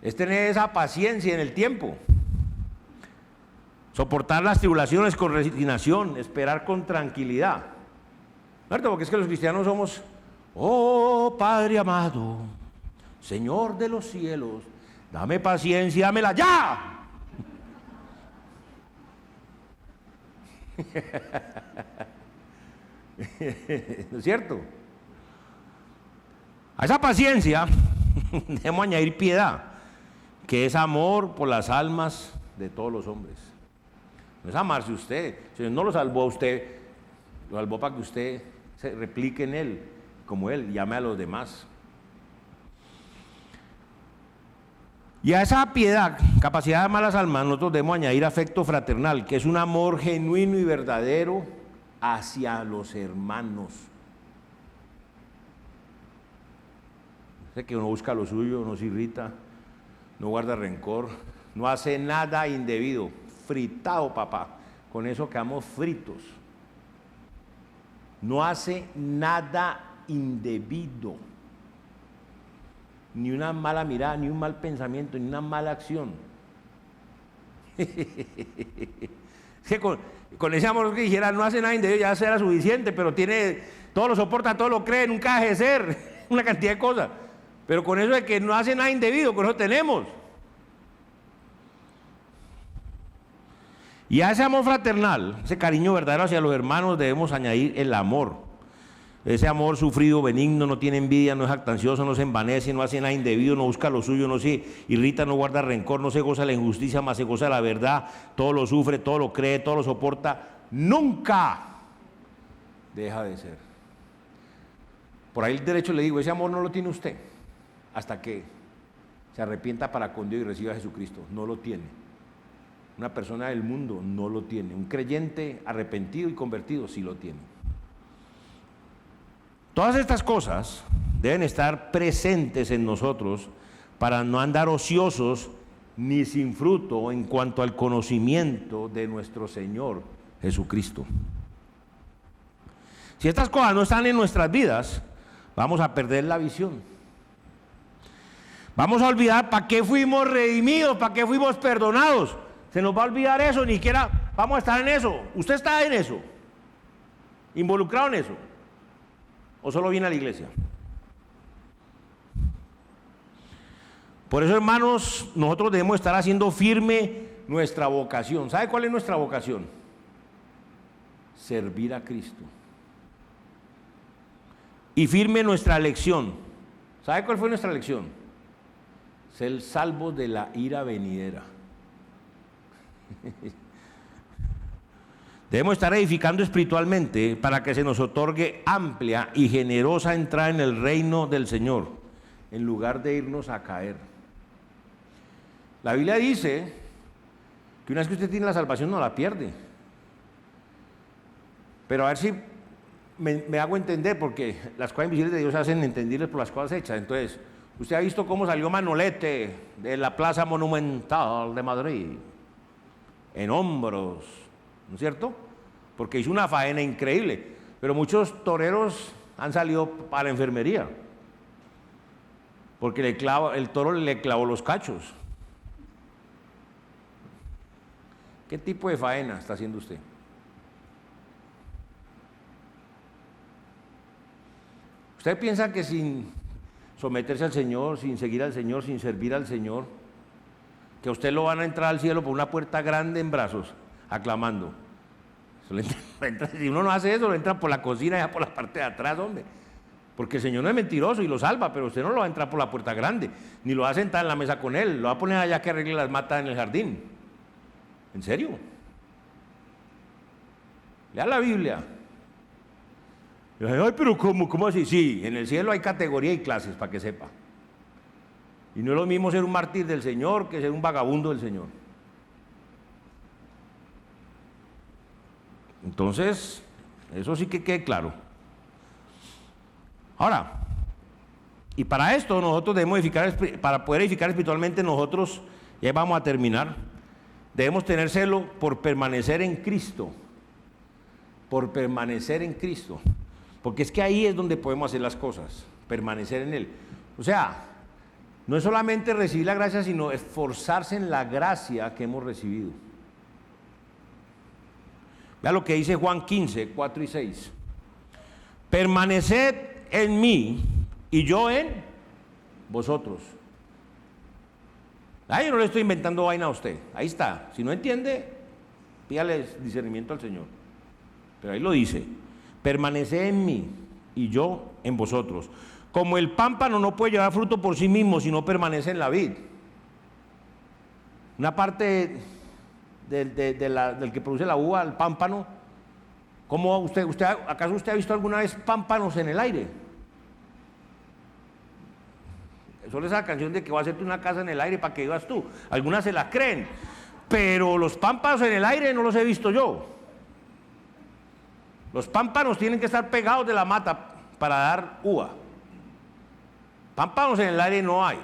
Es tener esa paciencia en el tiempo. Soportar las tribulaciones con resignación, esperar con tranquilidad. ¿Cierto? Porque es que los cristianos somos, oh Padre amado, Señor de los cielos, dame paciencia, dámela ya. ¿No es cierto? A esa paciencia debemos añadir piedad, que es amor por las almas de todos los hombres. No es amarse usted. El Señor no lo salvó a usted, lo salvó para que usted se replique en Él, como Él, llame a los demás. Y a esa piedad, capacidad de amar a las almas, nosotros debemos añadir afecto fraternal, que es un amor genuino y verdadero hacia los hermanos. Sé que uno busca lo suyo, no se irrita, no guarda rencor, no hace nada indebido. Fritado, papá, con eso quedamos fritos. No hace nada indebido, ni una mala mirada, ni un mal pensamiento, ni una mala acción. Con ese amor que dijera, no hace nada indebido, ya será suficiente, pero tiene, todo lo soporta, todo lo cree, nunca deja de ser, una cantidad de cosas. Pero con eso de que no hace nada indebido, con eso tenemos. Y a ese amor fraternal, ese cariño verdadero hacia los hermanos, debemos añadir el amor. Ese amor sufrido, benigno, no tiene envidia, no es jactancioso, no se envanece, no hace nada indebido, no busca lo suyo, no se irrita, no guarda rencor, no se goza de la injusticia, más se goza de la verdad, todo lo sufre, todo lo cree, todo lo soporta, nunca deja de ser. Por ahí el derecho le digo, ese amor no lo tiene usted hasta que se arrepienta para con Dios y reciba a Jesucristo, no lo tiene. Una persona del mundo no lo tiene. Un creyente arrepentido y convertido sí lo tiene. Todas estas cosas deben estar presentes en nosotros para no andar ociosos ni sin fruto en cuanto al conocimiento de nuestro Señor Jesucristo. Si estas cosas no están en nuestras vidas, vamos a perder la visión. Vamos a olvidar para qué fuimos redimidos, para qué fuimos perdonados. Se nos va a olvidar eso, ni siquiera vamos a estar en eso. ¿Usted está en eso? ¿Involucrado en eso? ¿O solo viene a la iglesia? Por eso, hermanos, nosotros debemos estar haciendo firme nuestra vocación. ¿Sabe cuál es nuestra vocación? Servir a Cristo. Y firme nuestra elección. ¿Sabe cuál fue nuestra elección? Ser salvos de la ira venidera. Debemos estar edificando espiritualmente para que se nos otorgue amplia y generosa entrada en el reino del Señor, en lugar de irnos a caer. La Biblia dice que una vez que usted tiene la salvación no la pierde. Pero a ver si me hago entender, porque las cosas invisibles de Dios se hacen entendibles por las cosas hechas. Entonces, usted ha visto cómo salió Manolete de la Plaza Monumental de Madrid, en hombros, ¿no es cierto? Porque hizo una faena increíble, pero muchos toreros han salido para la enfermería, porque el toro le clavó los cachos. ¿Qué tipo de faena está haciendo usted? ¿Usted piensa que sin someterse al Señor, sin seguir al Señor, sin servir al Señor, que a usted lo van a entrar al cielo por una puerta grande en brazos, aclamando? Si uno no hace eso, lo entra por la cocina, ya por la parte de atrás, hombre. Porque el Señor no es mentiroso y lo salva, pero usted no lo va a entrar por la puerta grande, ni lo va a sentar en la mesa con Él, lo va a poner allá que arregle las matas en el jardín. ¿En serio? Lea la Biblia. Ay, pero ¿cómo así? Sí, en el cielo hay categoría y clases, para que sepa. Y no es lo mismo ser un mártir del Señor que ser un vagabundo del Señor. Entonces, eso sí que quede claro. Ahora, y para esto nosotros debemos edificar, para poder edificar espiritualmente nosotros, ya vamos a terminar, debemos tener celo por permanecer en Cristo por permanecer en Cristo. Porque es que ahí es donde podemos hacer las cosas, permanecer en Él. O sea, no es solamente recibir la gracia, sino esforzarse en la gracia que hemos recibido. Vea lo que dice Juan 15, 4 y 6. Permaneced en mí y yo en vosotros. Ay, yo no le estoy inventando vaina a usted. Ahí está. Si no entiende, pídale discernimiento al Señor. Pero ahí lo dice. Permaneced en mí y yo en vosotros. Como el pámpano no puede llevar fruto por sí mismo si no permanece en la vid. Una parte del que produce la uva, el pámpano. ¿Cómo acaso usted ha visto alguna vez pámpanos en el aire? Solo esa canción de que va a hacerte una casa en el aire para que vivas tú. Algunas se la creen, pero los pámpanos en el aire no los he visto yo. Los pámpanos tienen que estar pegados de la mata para dar uva. Pámpanos en el aire no hay.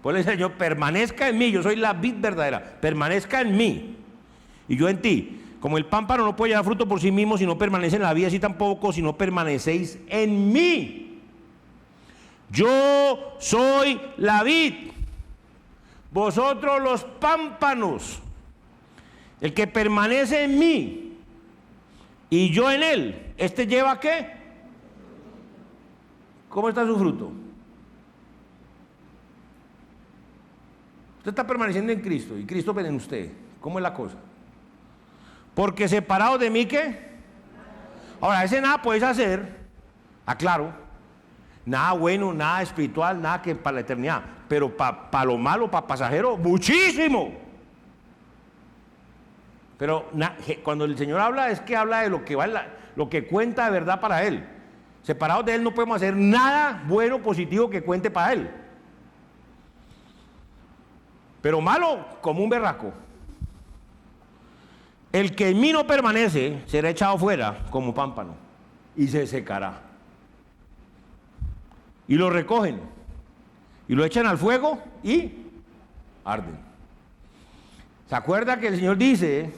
Por el Señor, permanezca en mí, yo soy la vid verdadera, permanezca en mí y yo en ti. Como el pámpano no puede llevar fruto por sí mismo si no permanece en la vid, así tampoco si no permanecéis en mí. Yo soy la vid, vosotros los pámpanos. El que permanece en mí y yo en él, ¿este lleva qué? ¿Cómo está su fruto? Usted está permaneciendo en Cristo y Cristo en usted. ¿Cómo es la cosa? Porque separados de mí, ¿qué? Ahora, ese nada puedes hacer, aclaro, nada bueno, nada espiritual, nada que para la eternidad, pero para lo malo, para pasajero, muchísimo. Pero cuando el Señor habla, es que habla de lo que lo que cuenta de verdad para Él. Separados de Él no podemos hacer nada bueno, positivo que cuente para Él. Pero malo como un berraco. El que en mí no permanece será echado fuera como pámpano y se secará. Y lo recogen y lo echan al fuego y arden. ¿Se acuerda que el Señor dice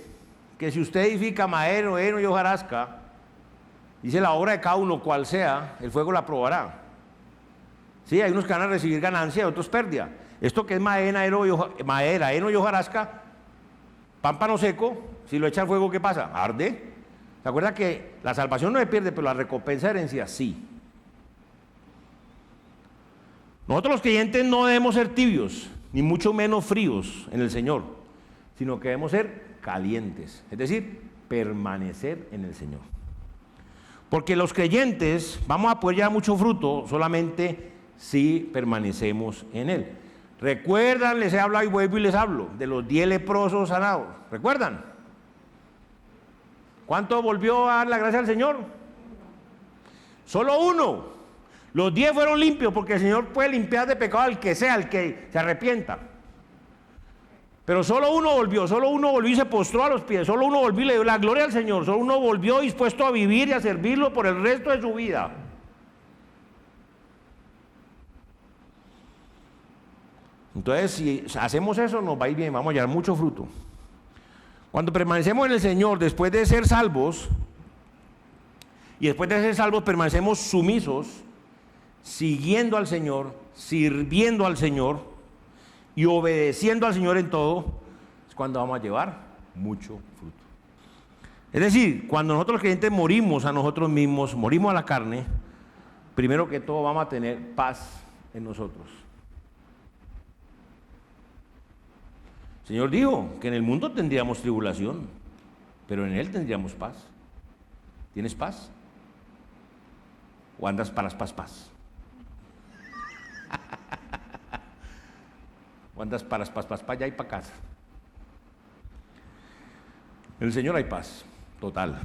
que si usted edifica madero, heno y hojarasca, dice la obra de cada uno cual sea, el fuego la probará? Sí, hay unos que van a recibir ganancia y otros pérdida. Esto que es madera, heno y hojarasca, pámpano seco, si lo echa al fuego, ¿qué pasa? Arde. ¿Se acuerda que la salvación no se pierde, pero la recompensa de herencia sí? Nosotros los creyentes no debemos ser tibios, ni mucho menos fríos en el Señor, sino que debemos ser calientes, es decir, permanecer en el Señor. Porque los creyentes vamos a poder llevar mucho fruto solamente si permanecemos en Él. ¿Recuerdan? Les he hablado y vuelvo y les hablo de los 10 leprosos sanados. ¿Recuerdan? ¿Cuánto volvió a dar la gracia al Señor? Solo uno. Los 10 fueron limpios porque el Señor puede limpiar de pecado al que sea, al que se arrepienta. Pero solo uno volvió y se postró a los pies, solo uno volvió y le dio la gloria al Señor, solo uno volvió dispuesto a vivir y a servirlo por el resto de su vida. Entonces, si hacemos eso, nos va a ir bien, vamos a llevar mucho fruto. Cuando permanecemos en el Señor, después de ser salvos, y después de ser salvos permanecemos sumisos, siguiendo al Señor, sirviendo al Señor y obedeciendo al Señor en todo, es cuando vamos a llevar mucho fruto. Es decir, cuando nosotros los creyentes morimos a nosotros mismos, morimos a la carne, primero que todo vamos a tener paz en nosotros. El Señor dijo que en el mundo tendríamos tribulación, pero en Él tendríamos paz. ¿Tienes paz? ¿O andas para las paz? ¿O andas para las paz para allá y para casa? En el Señor hay paz, total.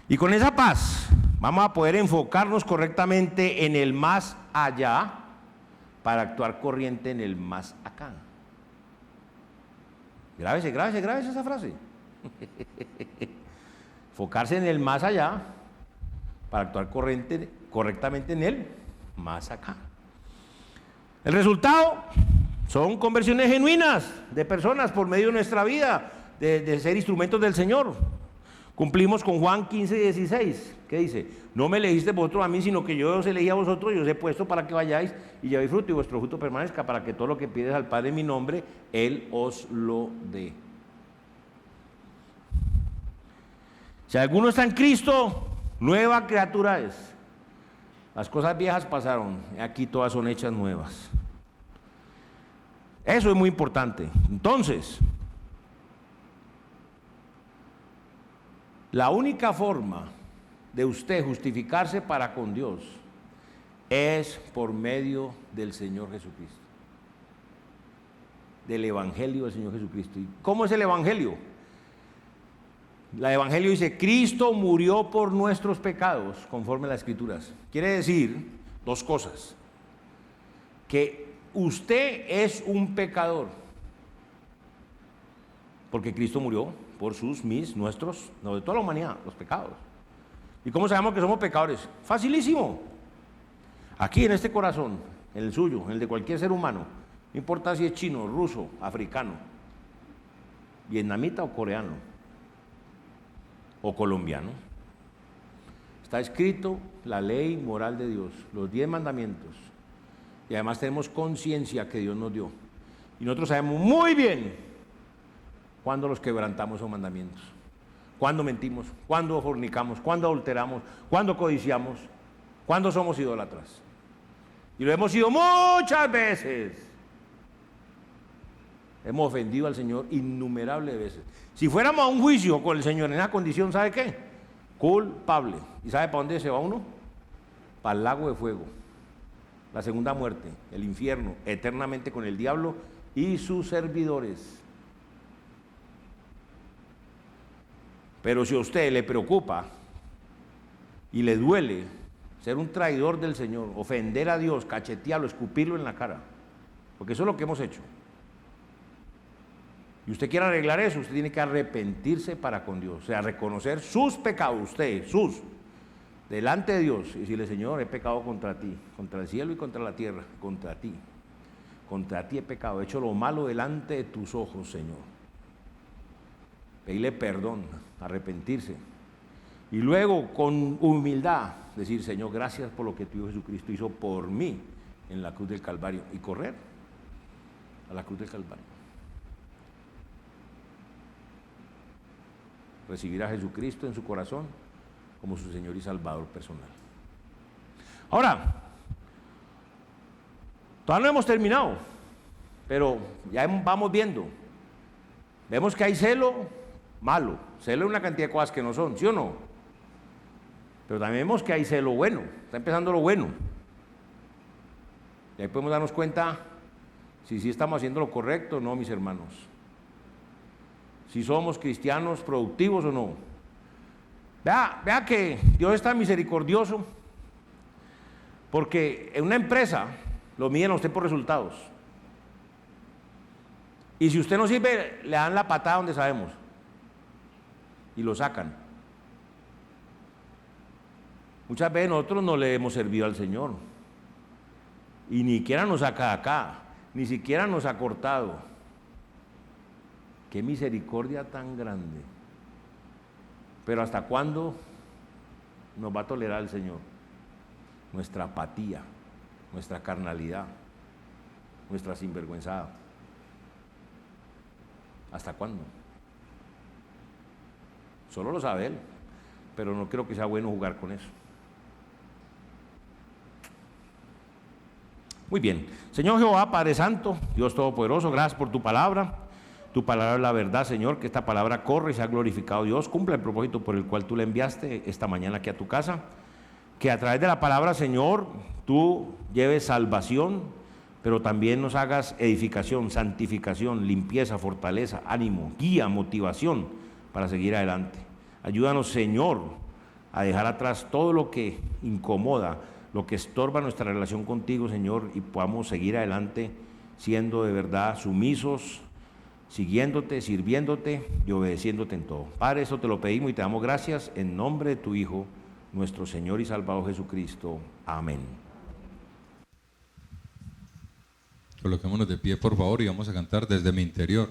Y con esa paz vamos a poder enfocarnos correctamente en el más allá para actuar corriente en el más acá. Grábese esa frase. Enfocarse en el más allá para actuar correctamente en el más acá. El resultado son conversiones genuinas de personas por medio de nuestra vida, de ser instrumentos del Señor. Cumplimos con Juan 15:16, que dice: no me elegiste vosotros a mí, sino que yo os elegí a vosotros y os he puesto para que vayáis y llevéis fruto y vuestro fruto permanezca, para que todo lo que pides al Padre en mi nombre, Él os lo dé. Si alguno está en Cristo, nueva criatura es. Las cosas viejas pasaron, aquí todas son hechas nuevas. Eso es muy importante. Entonces, la única forma de usted justificarse para con Dios es por medio del Señor Jesucristo, del Evangelio del Señor Jesucristo. ¿Y cómo es el Evangelio? El Evangelio dice: Cristo murió por nuestros pecados, conforme a las Escrituras. Quiere decir dos cosas: que usted es un pecador, porque Cristo murió por sus, mis, nuestros, no, de toda la humanidad, los pecados. ¿Y cómo sabemos que somos pecadores? Facilísimo. Aquí en este corazón, en el suyo, en el de cualquier ser humano, no importa si es chino, ruso, africano, vietnamita o coreano, o colombiano, está escrito la ley moral de Dios, los 10 mandamientos, y además tenemos conciencia que Dios nos dio. Y nosotros sabemos muy bien cuándo los quebrantamos esos mandamientos, cuándo mentimos, cuándo fornicamos, cuándo adulteramos, cuándo codiciamos, cuándo somos idólatras. Y lo hemos sido muchas veces. Hemos ofendido al Señor innumerables veces. Si fuéramos a un juicio con el Señor en esa condición, ¿sabe qué? Culpable. ¿Y sabe para dónde se va uno? Para el lago de fuego, la segunda muerte, el infierno, eternamente con el diablo y sus servidores. Pero si a usted le preocupa y le duele ser un traidor del Señor, ofender a Dios, cachetearlo, escupirlo en la cara, porque eso es lo que hemos hecho, y usted quiere arreglar eso, usted tiene que arrepentirse para con Dios, o sea, reconocer sus pecados, usted, delante de Dios, y decirle: Señor, he pecado contra ti, contra el cielo y contra la tierra, contra ti he pecado, he hecho lo malo delante de tus ojos, Señor. Pedirle perdón, arrepentirse, y luego con humildad decir: Señor, gracias por lo que tu Hijo Jesucristo hizo por mí en la cruz del Calvario, y correr a la cruz del Calvario. Recibir a Jesucristo en su corazón como su Señor y Salvador personal. Ahora, todavía no hemos terminado, pero ya vamos viendo. Vemos que hay celo malo, celo es una cantidad de cosas que no son, ¿sí o no? Pero también vemos que hay celo bueno, está empezando lo bueno. Y ahí podemos darnos cuenta si sí estamos haciendo lo correcto o no, mis hermanos. Si somos cristianos productivos o no. Vea que Dios está misericordioso, porque en una empresa lo miden a usted por resultados. Y si usted no sirve, le dan la patada donde sabemos y lo sacan. Muchas veces nosotros no le hemos servido al Señor y ni siquiera nos saca de acá, ni siquiera nos ha cortado. Qué misericordia tan grande. Pero ¿hasta cuándo nos va a tolerar el Señor? Nuestra apatía, nuestra carnalidad, nuestra sinvergüenzada. ¿Hasta cuándo? Solo lo sabe Él, pero no creo que sea bueno jugar con eso. Muy bien. Señor Jehová, Padre Santo, Dios Todopoderoso, gracias por tu palabra. Tu palabra es la verdad, Señor, que esta palabra corre y sea glorificado Dios, cumpla el propósito por el cual tú le enviaste esta mañana aquí a tu casa, que a través de la palabra, Señor, tú lleves salvación, pero también nos hagas edificación, santificación, limpieza, fortaleza, ánimo, guía, motivación para seguir adelante. Ayúdanos, Señor, a dejar atrás todo lo que incomoda, lo que estorba nuestra relación contigo, Señor, y podamos seguir adelante siendo de verdad sumisos, siguiéndote, sirviéndote y obedeciéndote en todo. Padre, eso te lo pedimos y te damos gracias en nombre de tu Hijo, nuestro Señor y Salvador Jesucristo. Amén. Coloquémonos de pie, por favor, y vamos a cantar Desde mi interior.